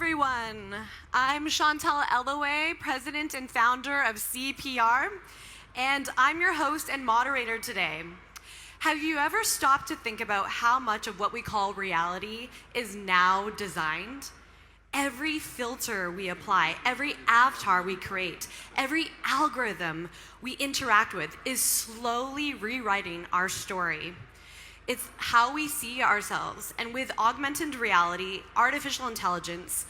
everyone. I'm Chantal Ellaway, president and founder of CPR, and I'm your host and moderator today. Have you ever stopped to think about how much of what we call reality is now designed? Every filter we apply, every avatar we create, every algorithm we interact with is slowly rewriting our story. It's how we see ourselves. And with augmented reality, artificial intelligence,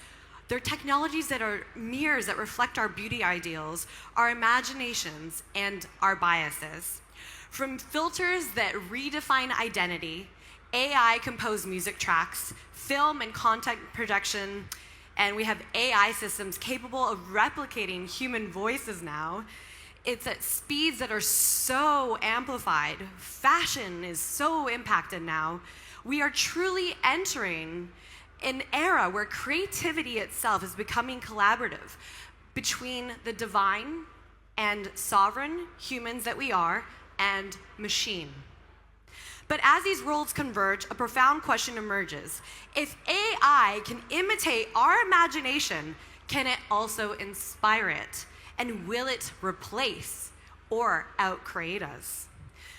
they're technologies that are mirrors that reflect our beauty ideals, our imaginations, and our biases. From filters that redefine identity, AI-composed music tracks, film and content projection, and we have AI systems capable of replicating human voices now. It's at speeds that are so amplified. Fashion is so impacted now. We are truly entering an era where creativity itself is becoming collaborative between the divine and sovereign humans that we are and machine. But as these worlds converge, a profound question emerges. If AI can imitate our imagination, can it also inspire it? And will it replace or outcreate us?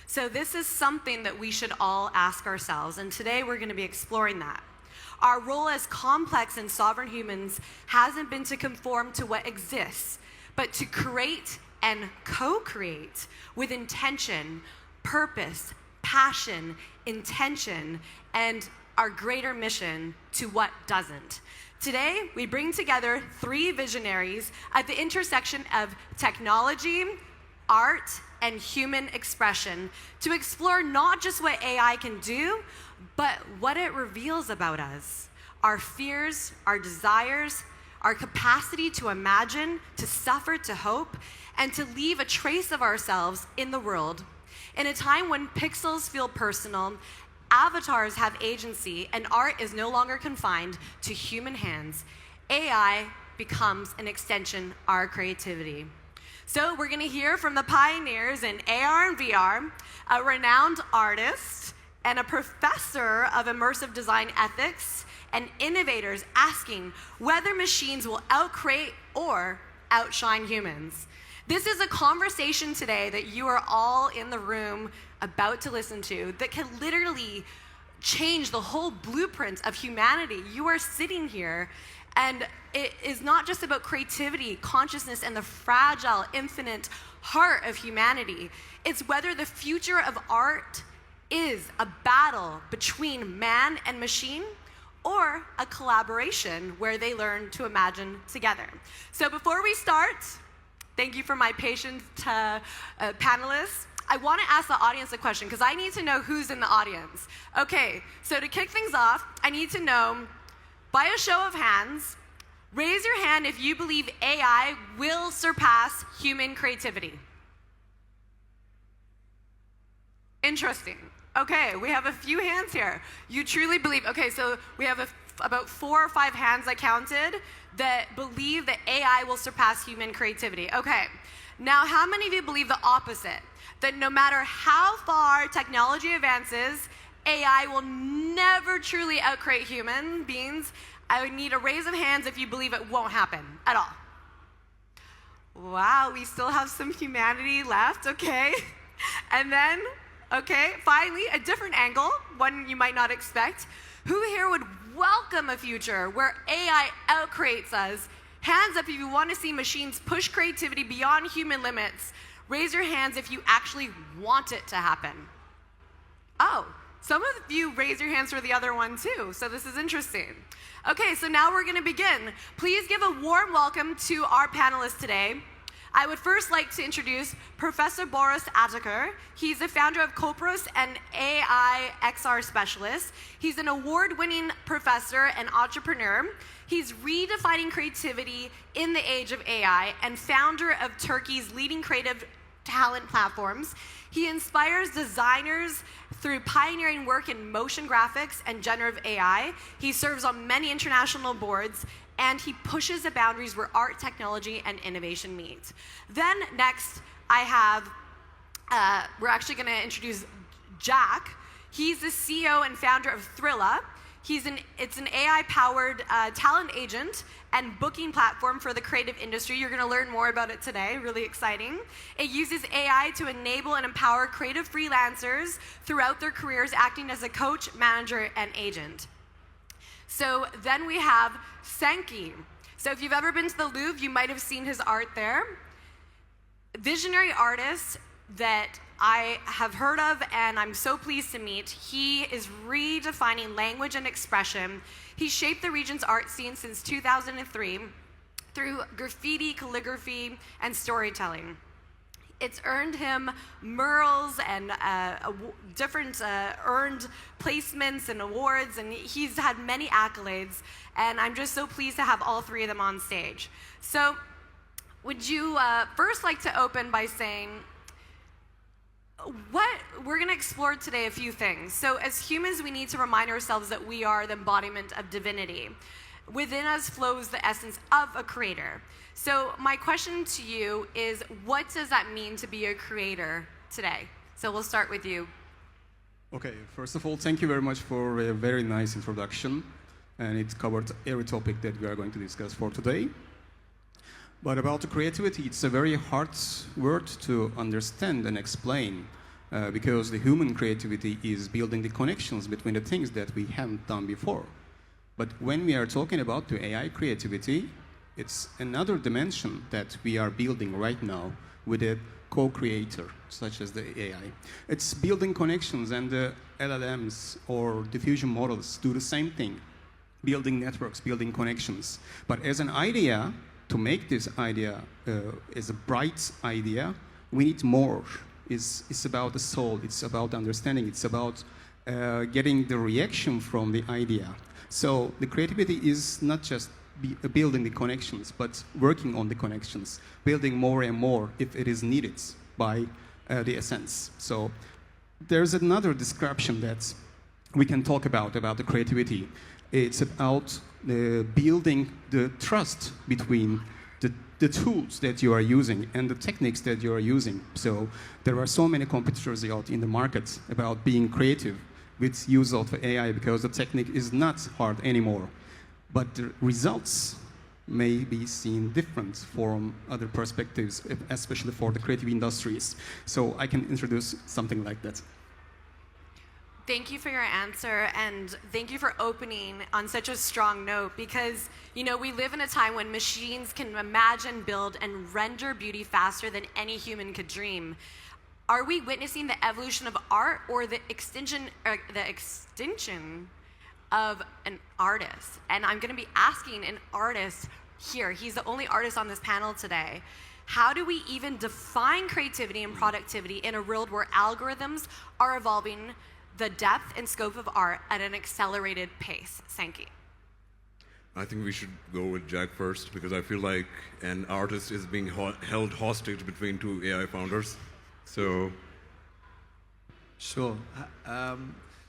So this is something that we should all ask ourselves, and today we're going to be exploring that. Our role as complex and sovereign humans hasn't been to conform to what exists, but to create and co-create with intention, purpose, passion, intention, and our greater mission to what doesn't. Today, we bring together three visionaries at the intersection of technology, art, and human expression to explore not just what AI can do, but what it reveals about us, our fears, our desires, our capacity to imagine, to suffer, to hope, and to leave a trace of ourselves in the world. In a time when pixels feel personal, avatars have agency, and art is no longer confined to human hands, AI becomes an extension of our creativity. So we're going to hear from the pioneers in AR and VR, a renowned artist and a professor of immersive design ethics, and innovators asking whether machines will outcreate or outshine humans. This is a conversation today that you are all in the room about to listen to that can literally change the whole blueprint of humanity. You are sitting here, and it is not just about creativity, consciousness, and the fragile, infinite heart of humanity. It's whether the future of art is a battle between man and machine or a collaboration where they learn to imagine together. So before we start, thank you for my patient panelists. I want to ask the audience a question because I need to know who's in the audience. Okay, so to kick things off, I need to know, by a show of hands, raise your hand if you believe AI will surpass human creativity. Interesting. Okay, we have a few hands here. You truly believe, okay, so we have about 4 or 5 hands I counted that believe that AI will surpass human creativity. Okay, now how many of you believe the opposite? That no matter how far technology advances, AI will never truly outcreate human beings? I would need a raise of hands if you believe it won't happen at all. Wow, we still have some humanity left, okay. And then, okay, finally, a different angle, one you might not expect. Who here would welcome a future where AI outcreates us? Hands up if you want to see machines push creativity beyond human limits. Raise your hands if you actually want it to happen. Oh, some of you raise your hands for the other one too, so this is interesting. Okay, so now we're going to begin. Please give a warm welcome to our panelists today. I would first like to introduce Professor Boris Ataker. He's the founder of Copros and AI XR specialist. He's an award-winning professor and entrepreneur. He's redefining creativity in the age of AI and founder of Turkey's leading creative talent platforms. He inspires designers through pioneering work in motion graphics and generative AI. He serves on many international boards, and he pushes the boundaries where art, technology, and innovation meet. Then next, we're actually going to introduce Jack. He's the CEO and founder of Thrilla. It's an AI-powered talent agent and booking platform for the creative industry. You're going to learn more about it today, really exciting. It uses AI to enable and empower creative freelancers throughout their careers, acting as a coach, manager, and agent. So then we have Sankey. So if you've ever been to the Louvre, you might have seen his art there. Visionary artist that I have heard of and I'm so pleased to meet. He is redefining language and expression. He shaped the region's art scene since 2003 through graffiti, calligraphy, and storytelling. It's earned him murals and different earned placements and awards, and he's had many accolades, and I'm just so pleased to have all three of them on stage. So would you first like to open by saying, we're going to explore today a few things. So as humans, we need to remind ourselves that we are the embodiment of divinity. Within us flows the essence of a creator. So my question to you is, what does that mean to be a creator today? So we'll start with you. Okay, first of all, thank you very much for a very nice introduction. And it covered every topic that we are going to discuss for today. But about the creativity, it's a very hard word to understand and explain because the human creativity is building the connections between the things that we haven't done before. But when we are talking about the AI creativity, it's another dimension that we are building right now with a co-creator, such as the AI. It's building connections, and the LLMs or diffusion models do the same thing, building networks, building connections. But as an idea, to make this idea as a bright idea, we need more. It's about the soul, it's about understanding, it's about getting the reaction from the idea. So the creativity is not just building the connections, but working on the connections, building more and more if it is needed by the essence. So there's another description that we can talk about the creativity. It's about building the trust between the tools that you are using and the techniques that you are using. So there are so many competitors out in the market about being creative with use of AI because the technique is not hard anymore. But the results may be seen different from other perspectives, especially for the creative industries. So I can introduce something like that. Thank you for your answer, and thank you for opening on such a strong note, because we live in a time when machines can imagine, build, and render beauty faster than any human could dream. Are we witnessing the evolution of art or the extinction of an artist? And I'm going to be asking an artist here. He's the only artist on this panel today. How do we even define creativity and productivity in a world where algorithms are evolving the depth and scope of art at an accelerated pace? Sankey. I think we should go with Jack first, because I feel like an artist is being held hostage between two AI founders. So. Sure.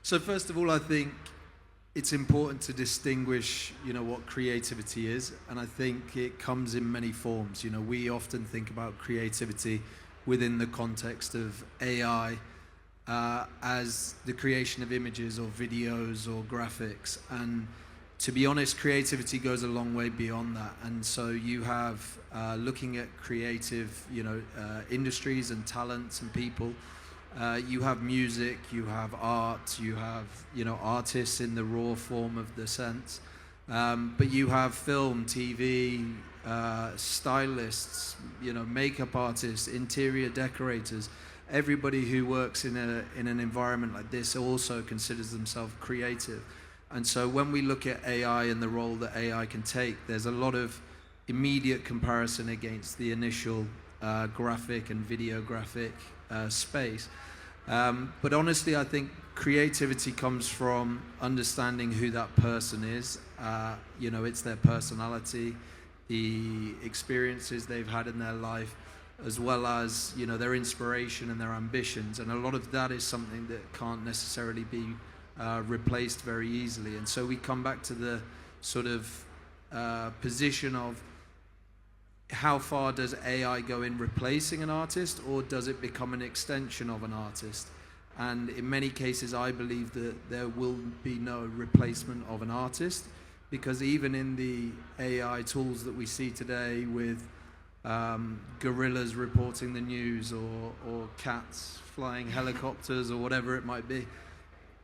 So first of all, I think it's important to distinguish, what creativity is, and I think it comes in many forms. We often think about creativity within the context of AI. As the creation of images or videos or graphics, and to be honest, creativity goes a long way beyond that. And so you have looking at creative industries and talents and people, you have music, you have art, you have artists in the raw form of the sense, but you have film, TV, stylists, makeup artists, interior decorators. Everybody who works in an environment like this also considers themselves creative. And so when we look at AI and the role that AI can take, there's a lot of immediate comparison against the initial graphic and videographic space. But honestly, I think creativity comes from understanding who that person is. It's their personality, the experiences they've had in their life, as well as their inspiration and their ambitions, and a lot of that is something that can't necessarily be replaced very easily. And so we come back to the sort of position of how far does AI go in replacing an artist, or does it become an extension of an artist? And in many cases, I believe that there will be no replacement of an artist, because even in the AI tools that we see today with gorillas reporting the news or cats flying helicopters or whatever it might be,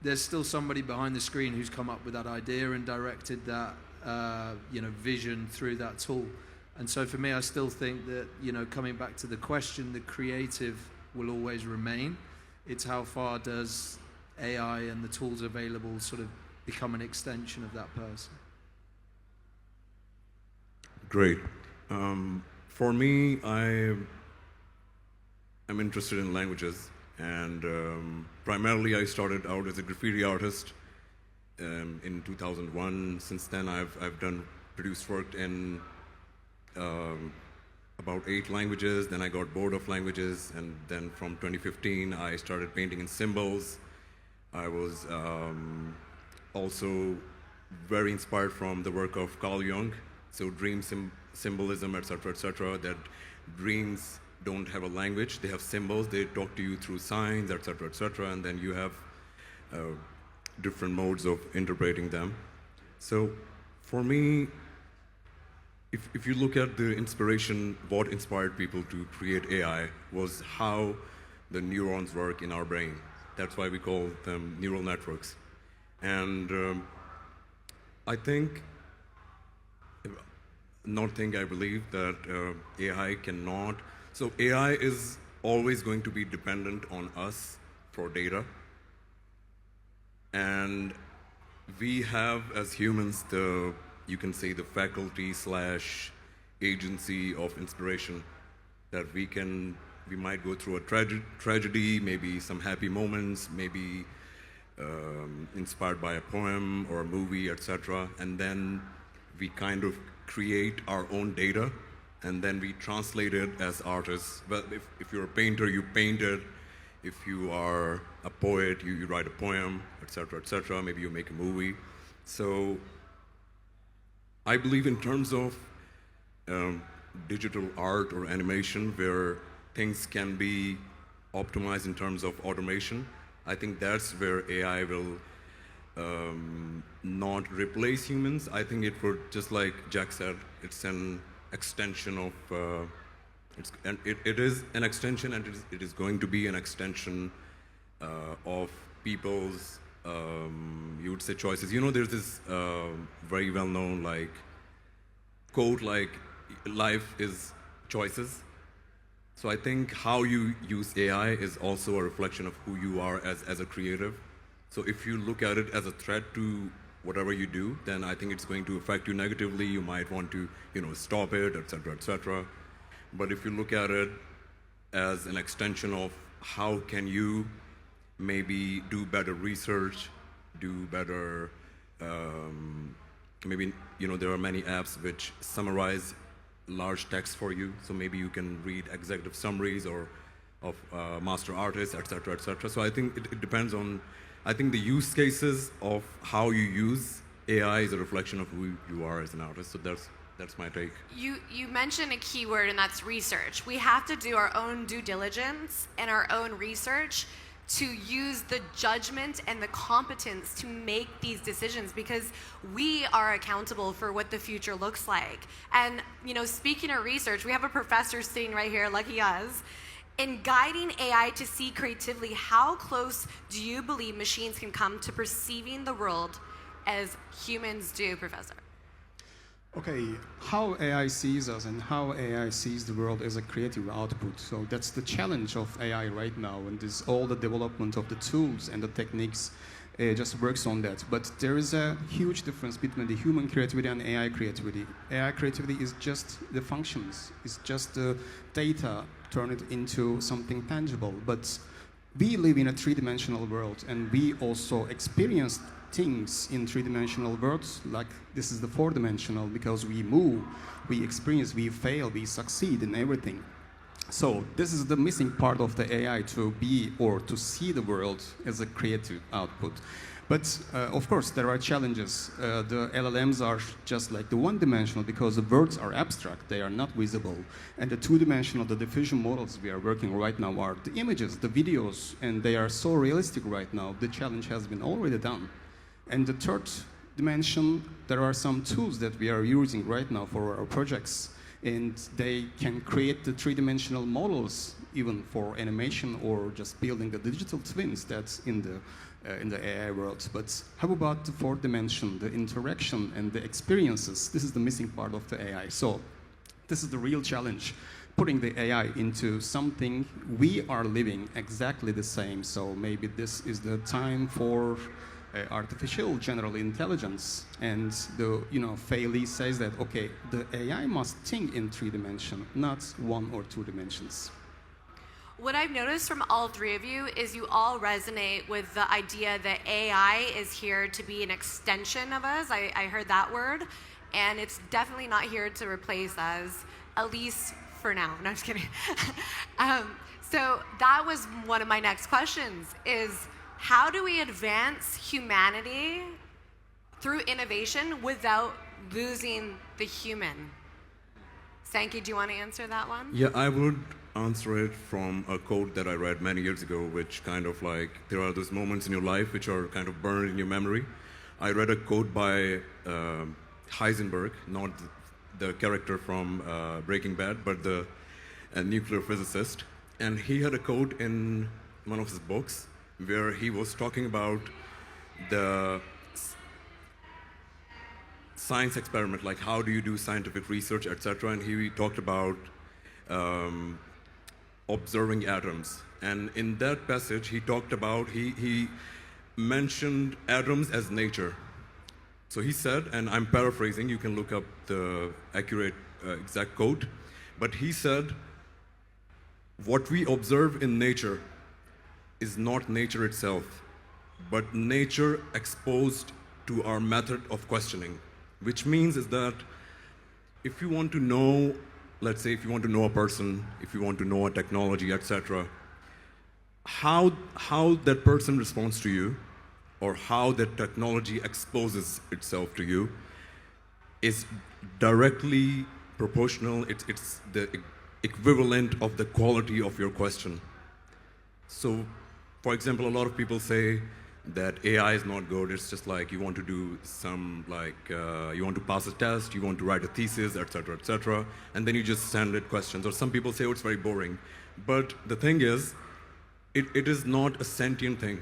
there's still somebody behind the screen who's come up with that idea and directed that vision through that tool. And so for me, I still think that, coming back to the question, the creative will always remain. It's how far does AI and the tools available sort of become an extension of that person. Great. For me, I'm interested in languages, and primarily I started out as a graffiti artist in 2001. Since then, I've produced work in about 8 languages. Then I got bored of languages, and then from 2015 I started painting in symbols. I was also very inspired from the work of Carl Jung, so dream symbolism, etc., that dreams don't have a language, they have symbols, they talk to you through signs, etc., and then you have different modes of interpreting them. So for me, if you look at the inspiration, what inspired people to create AI was how the neurons work in our brain. That's why we call them neural networks. And I believe that AI cannot. So AI is always going to be dependent on us for data. And we have, as humans, you can say the faculty / agency of inspiration, that we might go through a tragedy, maybe some happy moments, maybe inspired by a poem or a movie, etc. And then we kind of create our own data, and then we translate it as artists. Well, if you're a painter, you paint it. If you are a poet, you write a poem, etc. Maybe you make a movie. So I believe in terms of digital art or animation, where things can be optimized in terms of automation, I think that's where AI will not replace humans. I think it would, just like Jack said, it's an extension of, it is an extension, and it is going to be an extension of people's, you would say, choices. There's this very well-known quote, life is choices. So I think how you use AI is also a reflection of who you are as a creative. So if you look at it as a threat to whatever you do, then I think it's going to affect you negatively. You might want to, stop it, etc. But if you look at it as an extension of how can you maybe do better research, do better, maybe, there are many apps which summarize large text for you, so maybe you can read executive summaries of master artists, etc. So I think it depends on, I think the use cases of how you use AI is a reflection of who you are as an artist. So that's my take. You mentioned a key word, and that's research. We have to do our own due diligence and our own research to use the judgment and the competence to make these decisions, because we are accountable for what the future looks like. And speaking of research, we have a professor sitting right here, lucky us. In guiding AI to see creatively, how close do you believe machines can come to perceiving the world as humans do, Professor? Okay, how AI sees us and how AI sees the world is a creative output. So that's the challenge of AI right now, and this all the development of the tools and the techniques just works on that. But there is a huge difference between the human creativity and AI creativity. AI creativity is just the functions, it's just the data, turn it into something tangible. But we live in a three-dimensional world, and we also experience things in three-dimensional worlds, like this is the four-dimensional, because we move, we experience, we fail, we succeed in everything. So this is the missing part of the AI, to be or to see the world as a creative output. But of course, there are challenges. The LLMs are just like the one-dimensional because the words are abstract, they are not visible. And the two-dimensional, the diffusion models we are working right now are the images, the videos, and they are so realistic right now. The challenge has been already done. And the third dimension, there are some tools that we are using right now for our projects, and they can create the three-dimensional models even for animation or just building the digital twins that's in the AI world. But how about the fourth dimension, the interaction and the experiences? This is the missing part of the AI. So this is the real challenge, putting the AI into something we are living exactly the same. So maybe this is the time for artificial general intelligence. And the, Fei Li says that, okay, the AI must think in three dimensions, not one or two dimensions. What I've noticed from all three of you is you all resonate with the idea that AI is here to be an extension of us. I heard that word, and it's definitely not here to replace us, at least for now. No, I'm just kidding. So that was one of my next questions, is how do we advance humanity through innovation without losing the human? Sankey, do you want to answer that one? Yeah, I would answer it from a quote that I read many years ago, which kind of like, there are those moments in your life which are kind of burned in your memory. I read a quote by Heisenberg, not the character from Breaking Bad, but the nuclear physicist. And he had a quote in one of his books where he was talking about the science experiment, like how do you do scientific research, etc. And he talked about observing atoms. And in that passage, he talked about, he mentioned atoms as nature. So he said, and I'm paraphrasing, you can look up the accurate exact quote, but he said, what we observe in nature is not nature itself, but nature exposed to our method of questioning, which means is that if you want to know, let's say if you want to know a person, if you want to know a technology, etc., how that person responds to you, or how that technology exposes itself to you, is directly proportional. It's the equivalent of the quality of your question. So, for example, a lot of people say that AI is not good. It's just like you want to do some, you want to pass a test, you want to write a thesis, etc., and then you just send it questions. Or some people say, oh, it's very boring. But the thing is, it is not a sentient thing.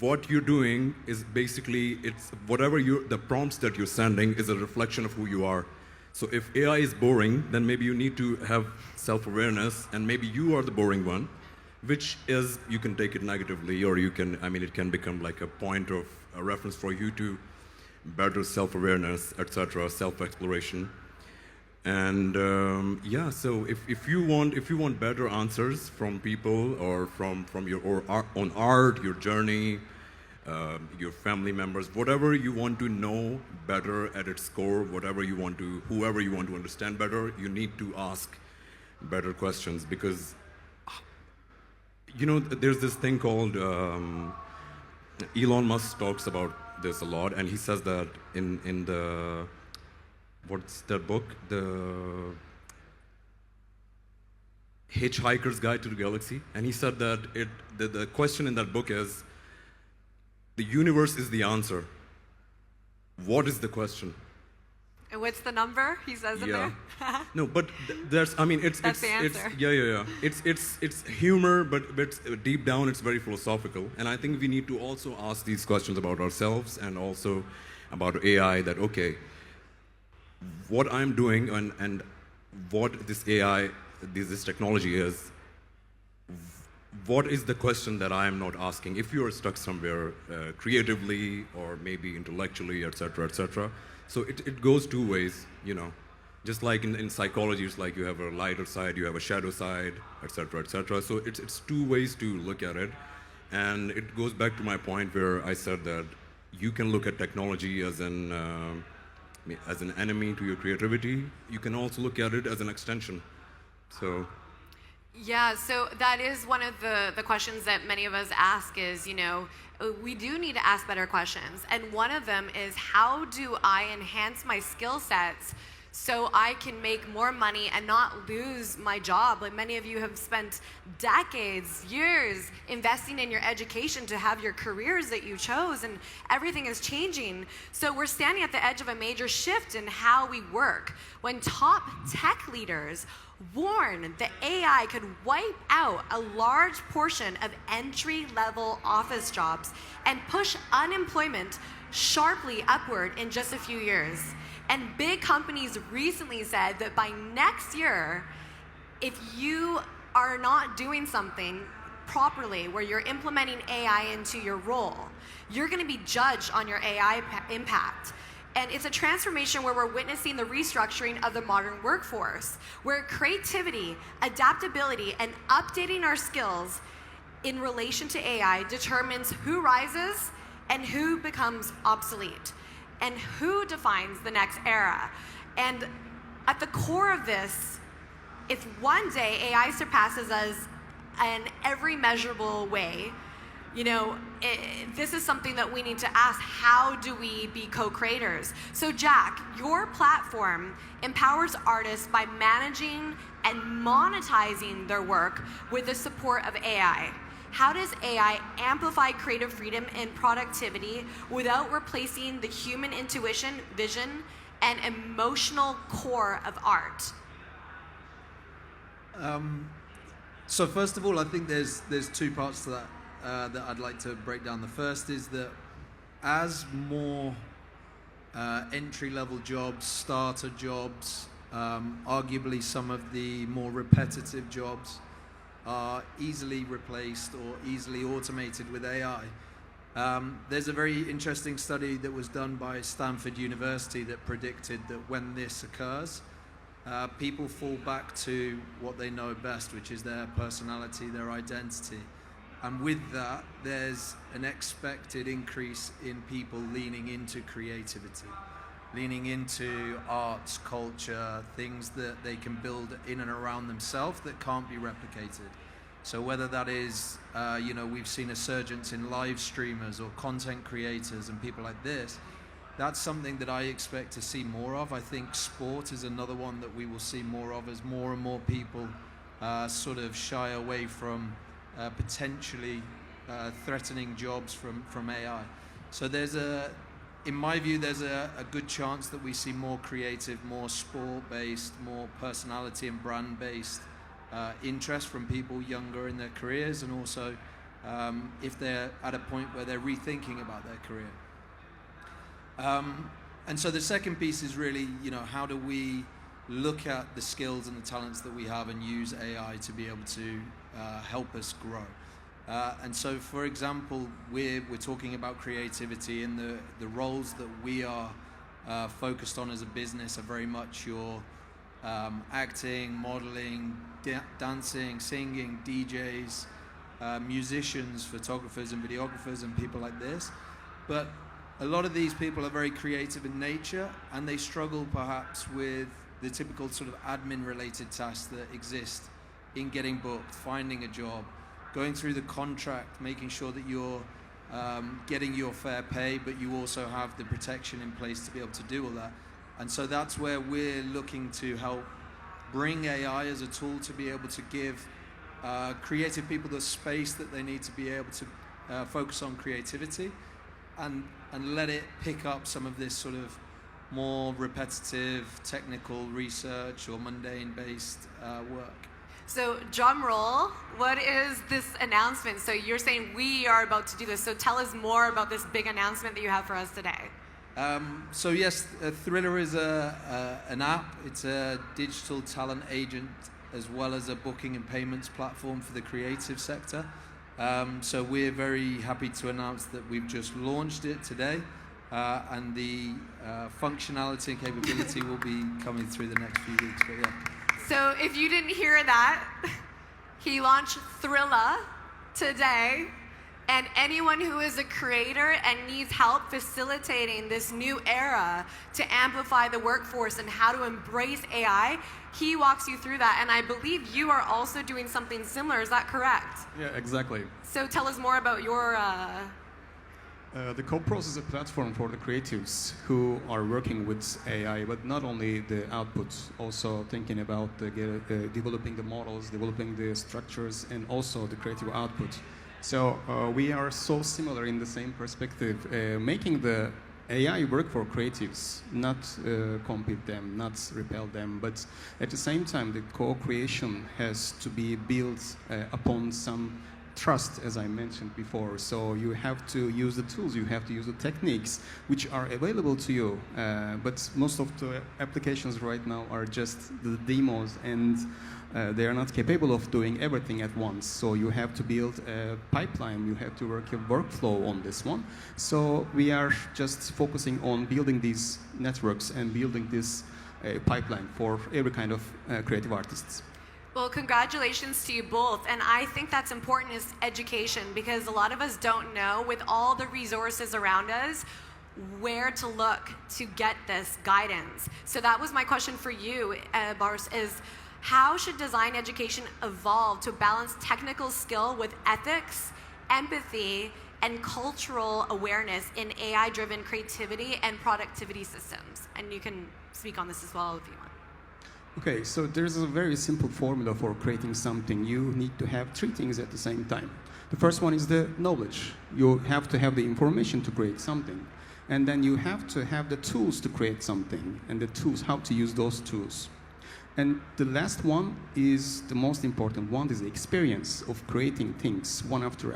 What you're doing is basically, it's whatever the prompts that you're sending is a reflection of who you are. So if AI is boring, then maybe you need to have self-awareness, and maybe you are the boring one, which is, you can take it negatively, or you can, it can become like a point of a reference for you to better self-awareness, etc., self-exploration. And yeah, so if you want better answers from people, or from your on art, your journey, your family members, whatever you want to know better at its core, whoever you want to understand better, you need to ask better questions. Because there's this thing called Elon Musk talks about this a lot, and he says that in the, what's that book? The Hitchhiker's Guide to the Galaxy. And he said that the question in that book is, the universe is the answer. What is the question? And what's the number? He says in there. No, but that's the answer. Yeah. It's humor, but deep down it's very philosophical. And I think we need to also ask these questions about ourselves and also about AI. That okay, what I'm doing and what this AI, this technology is, what is the question that I am not asking? If you are stuck somewhere creatively or maybe intellectually, etc. So it goes two ways, Just like in psychology, it's like you have a lighter side, you have a shadow side, etc. So it's two ways to look at it. And it goes back to my point where I said that you can look at technology as an enemy to your creativity. You can also look at it as an extension. So Yeah, so that is one of the questions that many of us ask is, we do need to ask better questions. And one of them is, how do I enhance my skill sets so I can make more money and not lose my job? Like many of you have spent decades, years investing in your education to have your careers that you chose, and everything is changing. So we're standing at the edge of a major shift in how we work. When top tech leaders warn that AI could wipe out a large portion of entry-level office jobs and push unemployment sharply upward in just a few years. And big companies recently said that by next year, if you are not doing something properly where you're implementing AI into your role, you're going to be judged on your AI impact. And it's a transformation where we're witnessing the restructuring of the modern workforce, where creativity, adaptability, and updating our skills in relation to AI determines who rises and who becomes obsolete, and who defines the next era. And at the core of this, if one day AI surpasses us in every measurable way, this is something that we need to ask: how do we be co-creators? So Jack, your platform empowers artists by managing and monetizing their work with the support of AI. How does AI amplify creative freedom and productivity without replacing the human intuition, vision, and emotional core of art? So first of all, I think there's two parts to that that I'd like to break down. The first is that as more entry-level jobs, starter jobs, arguably some of the more repetitive jobs are easily replaced or easily automated with AI. There's a very interesting study that was done by Stanford University that predicted that when this occurs, people fall back to what they know best, which is their personality, their identity. And with that, there's an expected increase in people leaning into creativity, leaning into arts, culture, things that they can build in and around themselves that can't be replicated. So whether that is, we've seen a surgence in live streamers or content creators and people like this, that's something that I expect to see more of. I think sport is another one that we will see more of as more and more people sort of shy away from potentially threatening jobs from AI. So in my view, there's a good chance that we see more creative, more sport-based, more personality and brand-based interest from people younger in their careers, and also if they're at a point where they're rethinking about their career. And so the second piece is really, how do we look at the skills and the talents that we have and use AI to be able to help us grow. And so, for example, we're talking about creativity, and the roles that we are focused on as a business are very much your acting, modeling, dancing, singing, DJs, musicians, photographers and videographers and people like this. But a lot of these people are very creative in nature, and they struggle perhaps with the typical sort of admin-related tasks that exist in getting booked, finding a job, going through the contract, making sure that you're getting your fair pay, but you also have the protection in place to be able to do all that. And so that's where we're looking to help bring AI as a tool to be able to give creative people the space that they need to be able to focus on creativity and let it pick up some of this sort of more repetitive technical research or mundane-based work. So drum roll, what is this announcement? So you're saying we are about to do this, so tell us more about this big announcement that you have for us today. So yes, Thriller is an app. It's a digital talent agent as well as a booking and payments platform for the creative sector. So we're very happy to announce that we've just launched it today, and the functionality and capability will be coming through the next few weeks. But yeah. So if you didn't hear that, he launched Thriller today. And anyone who is a creator and needs help facilitating this new era to amplify the workforce and how to embrace AI, he walks you through that. And I believe you are also doing something similar. Is that correct? Yeah, exactly. So tell us more about your... The Co-Pros is a platform for the creatives who are working with AI, but not only the output, also thinking about developing the models, developing the structures, and also the creative output. So we are so similar in the same perspective, making the AI work for creatives, not compete them, not repel them, but at the same time, the co-creation has to be built upon some trust, as I mentioned before. So you have to use the tools, you have to use the techniques which are available to you. But most of the applications right now are just the demos, and they are not capable of doing everything at once. So you have to build a pipeline, you have to work a workflow on this one. So we are just focusing on building these networks and building this pipeline for every kind of creative artists. Well, congratulations to you both. And I think that's important is education, because a lot of us don't know, with all the resources around us, where to look to get this guidance. So that was my question for you, Bars, is how should design education evolve to balance technical skill with ethics, empathy, and cultural awareness in AI-driven creativity and productivity systems? And you can speak on this as well if you want. Okay, so there's a very simple formula for creating something. You need to have three things at the same time. The first one is the knowledge. You have to have the information to create something. And then you have to have the tools to create something, and the tools, how to use those tools. And the last one is the most important one, is the experience of creating things one after,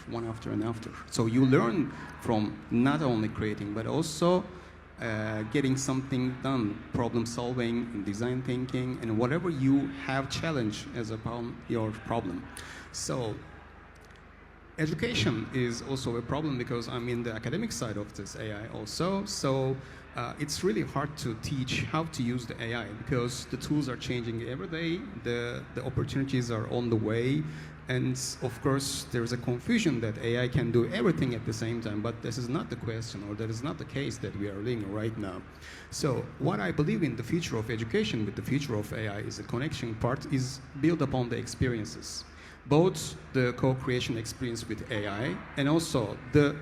one after and after. So you learn from not only creating, but also getting something done, problem solving and design thinking, and whatever you have challenge as upon your problem. So education is also a problem because I'm in the academic side of this AI also. So it's really hard to teach how to use the AI because the tools are changing every day, the opportunities are on the way, and of course there is a confusion that AI can do everything at the same time, but this is not the question, or that is not the case that we are living right now. So what I believe in the future of education with the future of AI is the connection part is built upon the experiences. Both the co-creation experience with AI and also the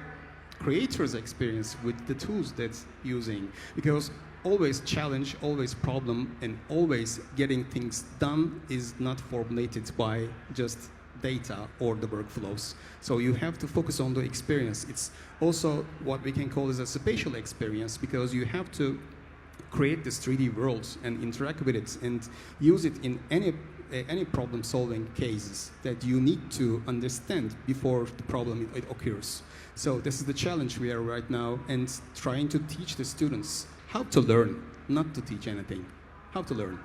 creator's experience with the tools that's using, because always challenge, always problem, and always getting things done is not formulated by just data or the workflows. So you have to focus on the experience. It's also what we can call as a spatial experience, because you have to create this 3D world and interact with it and use it in any problem-solving cases that you need to understand before the problem it occurs. So this is the challenge we are right now, and trying to teach the students how to learn, not to teach anything, how to learn.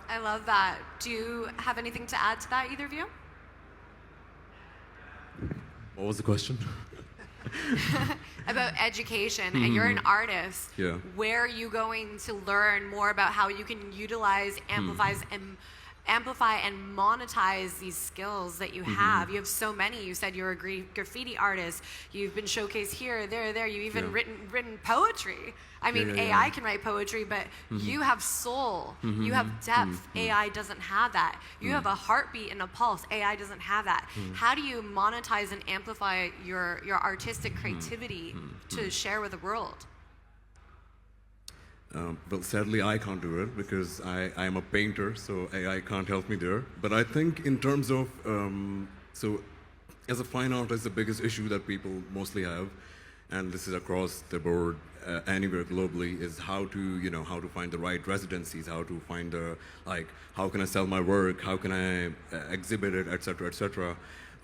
I love that. Do you have anything to add to that, either of you? What was the question? About education, and you're an artist. Yeah. Where are you going to learn more about how you can utilize, amplify and monetize these skills that you have? You have so many. You said you're a graffiti artist. You've been showcased here, there. You've even written poetry. I mean, AI can write poetry, but you have soul. You have depth. AI doesn't have that. You have a heartbeat and a pulse. AI doesn't have that. How do you monetize and amplify your artistic creativity to share with the world? Well, sadly, I can't do it because I am a painter, so AI can't help me there. But I think in terms of, so as a fine artist, the biggest issue that people mostly have, and this is across the board, anywhere globally, is how to, how to find the right residencies, how to find the, how can I sell my work, how can I exhibit it, etc., etc.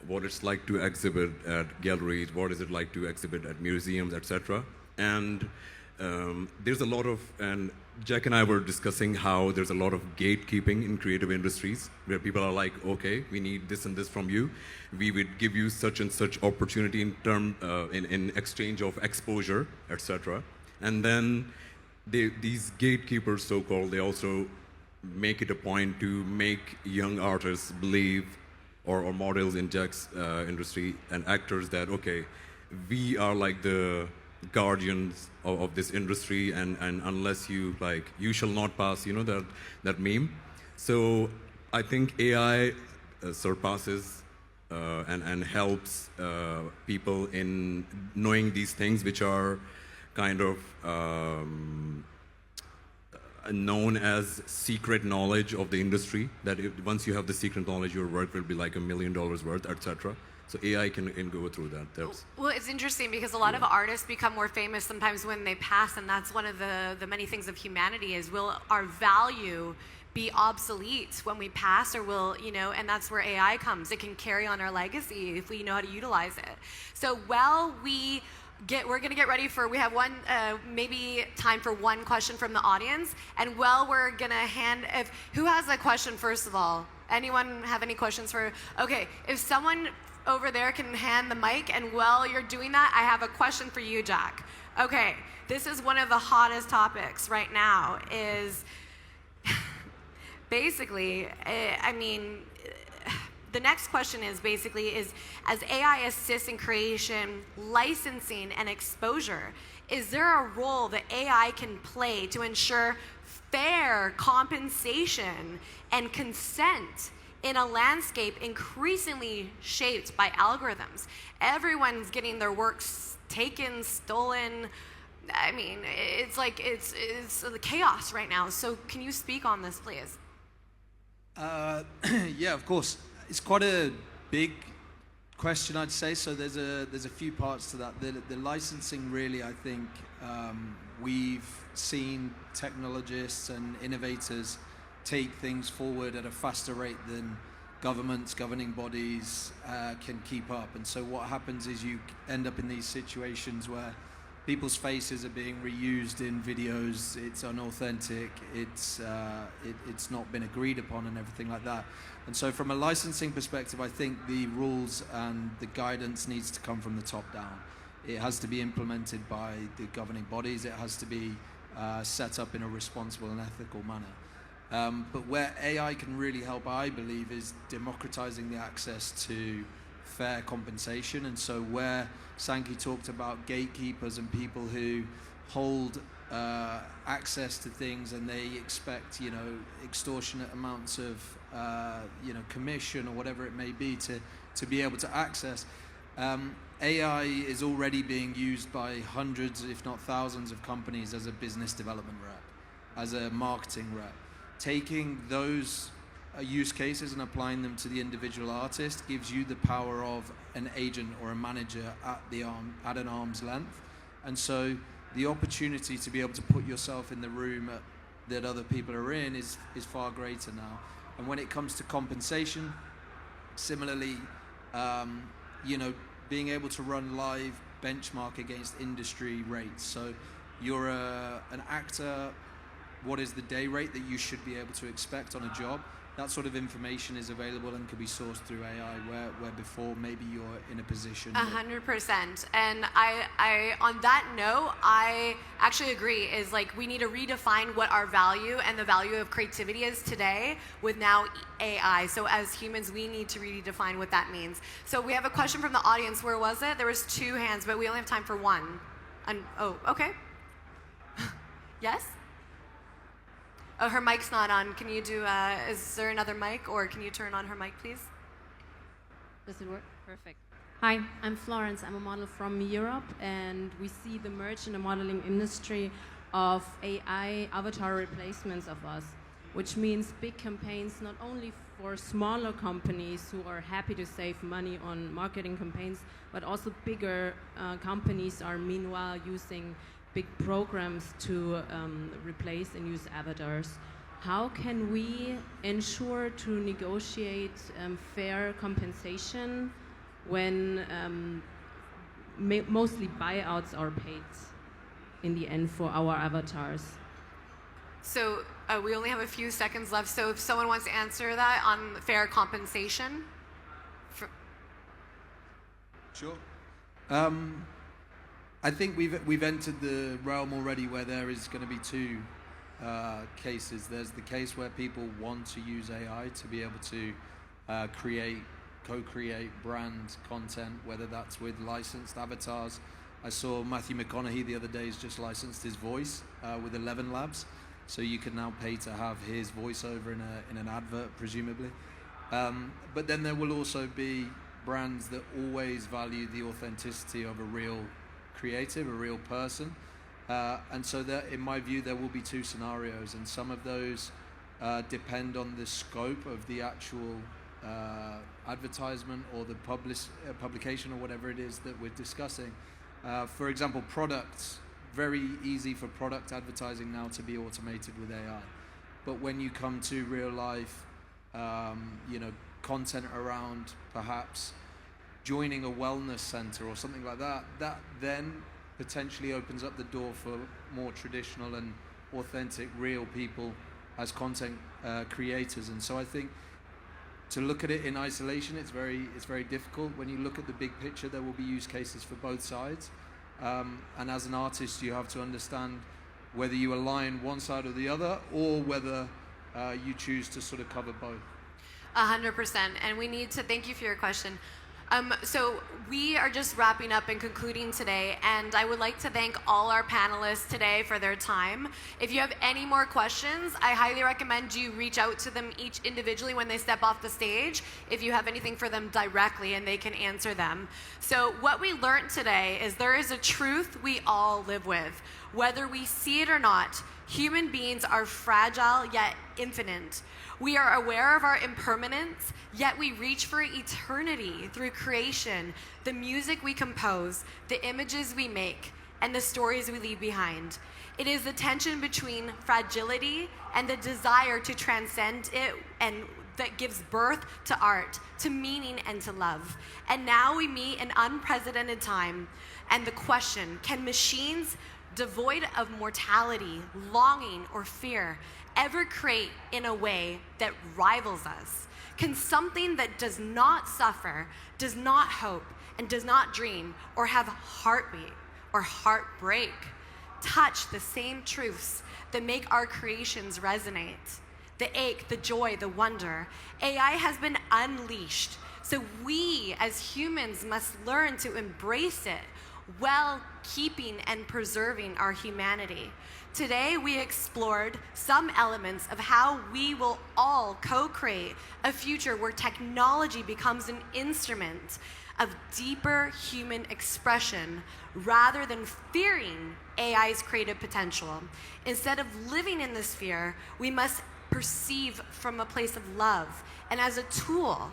What it's like to exhibit at galleries, what is it like to exhibit at museums, etc. And there's a lot of, and Jack and I were discussing how there's a lot of gatekeeping in creative industries where people are like, okay, we need this and this from you. We would give you such and such opportunity in exchange of exposure, etc. And then these gatekeepers, so-called, they also make it a point to make young artists believe or models in Jack's industry and actors that, okay, we are like the guardians of this industry, and unless you like, you shall not pass, you know, that meme. So I think AI surpasses and helps people in knowing these things which are kind of known as secret knowledge of the industry, that once you have the secret knowledge, your work will be like $1 million worth, etc. So AI can go through that. Well, it's interesting because a lot of artists become more famous sometimes when they pass, and that's one of the many things of humanity is, will our value be obsolete when we pass, or will, you know, and that's where AI comes. It can carry on our legacy if we know how to utilize it. So while we're going to get ready for, we have one, maybe time for one question from the audience. And we're going to who has a question first of all? Anyone have any questions for, okay, if someone over there can hand the mic, and while you're doing that, I have a question for you, Jack. Okay, this is one of the hottest topics right now is, basically, the next question is as AI assists in creation, licensing, and exposure, is there a role that AI can play to ensure fair compensation and consent in a landscape increasally shaped by algorithms? Everyone's getting their works taken, stolen. I mean, it's like, it's the chaos right now. So can you speak on this, please? Yeah, of course. It's quite a big question, I'd say. So there's a few parts to that. The licensing, really, I think we've seen technologists and innovators take things forward at a faster rate than governments, governing bodies can keep up. And so what happens is you end up in these situations where people's faces are being reused in videos. It's unauthentic. It's not been agreed upon and everything like that. And so from a licensing perspective, I think the rules and the guidance needs to come from the top down. It has to be implemented by the governing bodies. It has to be set up in a responsible and ethical manner. But where AI can really help, I believe, is democratizing the access to fair compensation. And so where Sankey talked about gatekeepers and people who hold access to things, and they expect, you know, extortionate amounts of, you know, commission or whatever it may be to be able to access. AI is already being used by hundreds, if not thousands, of companies as a business development rep, as a marketing rep. Taking those use cases and applying them to the individual artist gives you the power of an agent or a manager at an arm's length. And so the opportunity to be able to put yourself in the room that other people are in is far greater now. And when it comes to compensation, similarly, you know, being able to run live benchmark against industry rates. So you're an actor, what is the day rate that you should be able to expect on a job? That sort of information is available and can be sourced through AI, where before maybe you're in a position. 100%. And I on that note, I actually agree, is like we need to redefine what our value and the value of creativity is today with now AI. So as humans, we need to redefine what that means. So we have a question from the audience. Where was it? There was 2 hands, but we only have time for 1. Oh, okay. Yes? Oh, her mic's not on. Can you do, is there another mic, or can you turn on her mic, please? Does it work? Perfect. Hi, I'm Florence. I'm a model from Europe, and we see the merge in the modeling industry of AI avatar replacements of us, which means big campaigns not only for smaller companies who are happy to save money on marketing campaigns, but also bigger companies are meanwhile using big programs to replace and use avatars. How can we ensure to negotiate fair compensation when mostly buyouts are paid in the end for our avatars? So we only have a few seconds left. So if someone wants to answer that on fair compensation. Sure. I think we've entered the realm already where there is going to be 2 cases. There's the case where people want to use AI to be able to create co-create brand content, whether that's with licensed avatars. I saw Matthew McConaughey the other day has just licensed his voice with 11 Labs, so you can now pay to have his voiceover in an advert, presumably. But then there will also be brands that always value the authenticity of a real creative, a real person. And so that, in my view, there will be two scenarios, and some of those depend on the scope of the actual advertisement or the publication or whatever it is that we're discussing. For example, products, very easy for product advertising now to be automated with AI. But when you come to real life, content around perhaps joining a wellness center or something like that, that then potentially opens up the door for more traditional and authentic, real people as content creators. And so I think to look at it in isolation, it's very difficult. When you look at the big picture, there will be use cases for both sides. And as an artist, you have to understand whether you align one side or the other, or whether you choose to sort of cover both. 100%. And we need to thank you for your question. So we are just wrapping up and concluding today, and I would like to thank all our panelists today for their time. If you have any more questions, I highly recommend you reach out to them each individually when they step off the stage, if you have anything for them directly, and they can answer them. So what we learned today is there is a truth we all live with. Whether we see it or not, human beings are fragile yet infinite. We are aware of our impermanence, yet we reach for eternity through creation, the music we compose, the images we make, and the stories we leave behind. It is the tension between fragility and the desire to transcend it, and that gives birth to art, to meaning, and to love. And now we meet an unprecedented time, and the question, can machines devoid of mortality, longing, or fear ever create in a way that rivals us? Can something that does not suffer, does not hope, and does not dream, or have heartbeat or heartbreak, touch the same truths that make our creations resonate? The ache, the joy, the wonder. AI has been unleashed, so we as humans must learn to embrace it while keeping and preserving our humanity. Today, we explored some elements of how we will all co-create a future where technology becomes an instrument of deeper human expression rather than fearing AI's creative potential. Instead of living in this fear, we must perceive from a place of love and as a tool,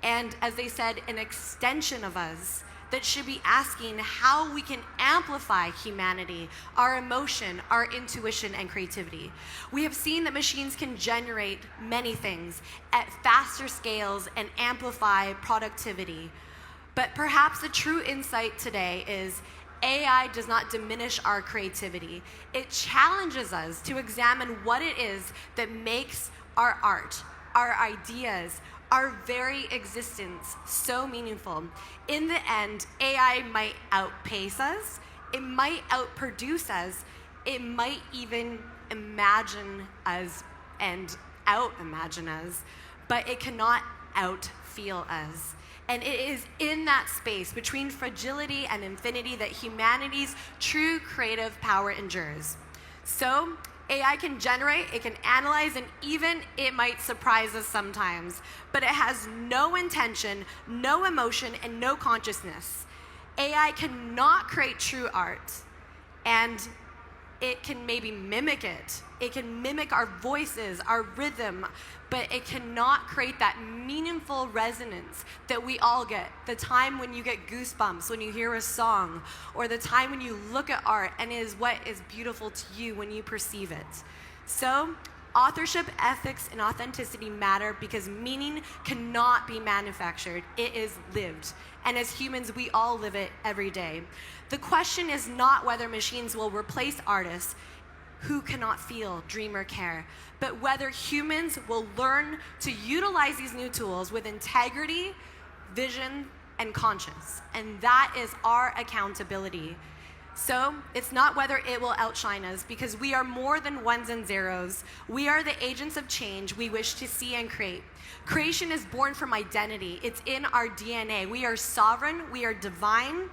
and as they said, an extension of us that should be asking how we can amplify humanity, our emotion, our intuition, and creativity. We have seen that machines can generate many things at faster scales and amplify productivity. But perhaps the true insight today is AI does not diminish our creativity. It challenges us to examine what it is that makes our art, our ideas, our very existence so meaningful. In the end, AI might outpace us, it might outproduce us, it might even imagine us and out-imagine us, but it cannot out-feel us. And it is in that space between fragility and infinity that humanity's true creative power endures. So, AI can generate, it can analyze, and even it might surprise us sometimes, but it has no intention, no emotion, and no consciousness. AI cannot create true art, and it can maybe mimic it. It can mimic our voices, our rhythm, but it cannot create that meaningful resonance that we all get. The time when you get goosebumps when you hear a song, or the time when you look at art and it is what is beautiful to you when you perceive it. So, authorship, ethics, and authenticity matter because meaning cannot be manufactured. It is lived. And as humans, we all live it every day. The question is not whether machines will replace artists who cannot feel, dream, or care, but whether humans will learn to utilize these new tools with integrity, vision, and conscience. And that is our accountability. So it's not whether it will outshine us, because we are more than ones and zeros. We are the agents of change we wish to see and create. Creation is born from identity. It's in our DNA. We are sovereign, we are divine,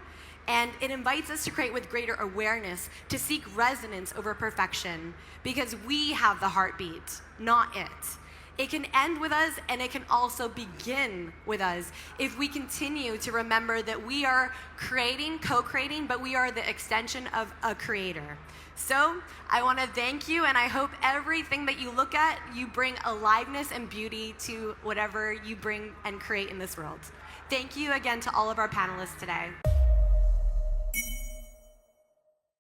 and it invites us to create with greater awareness, to seek resonance over perfection, because we have the heartbeat, not it. It can end with us, and it can also begin with us if we continue to remember that we are creating, co-creating, but we are the extension of a creator. So I want to thank you, and I hope everything that you look at, you bring aliveness and beauty to whatever you bring and create in this world. Thank you again to all of our panelists today.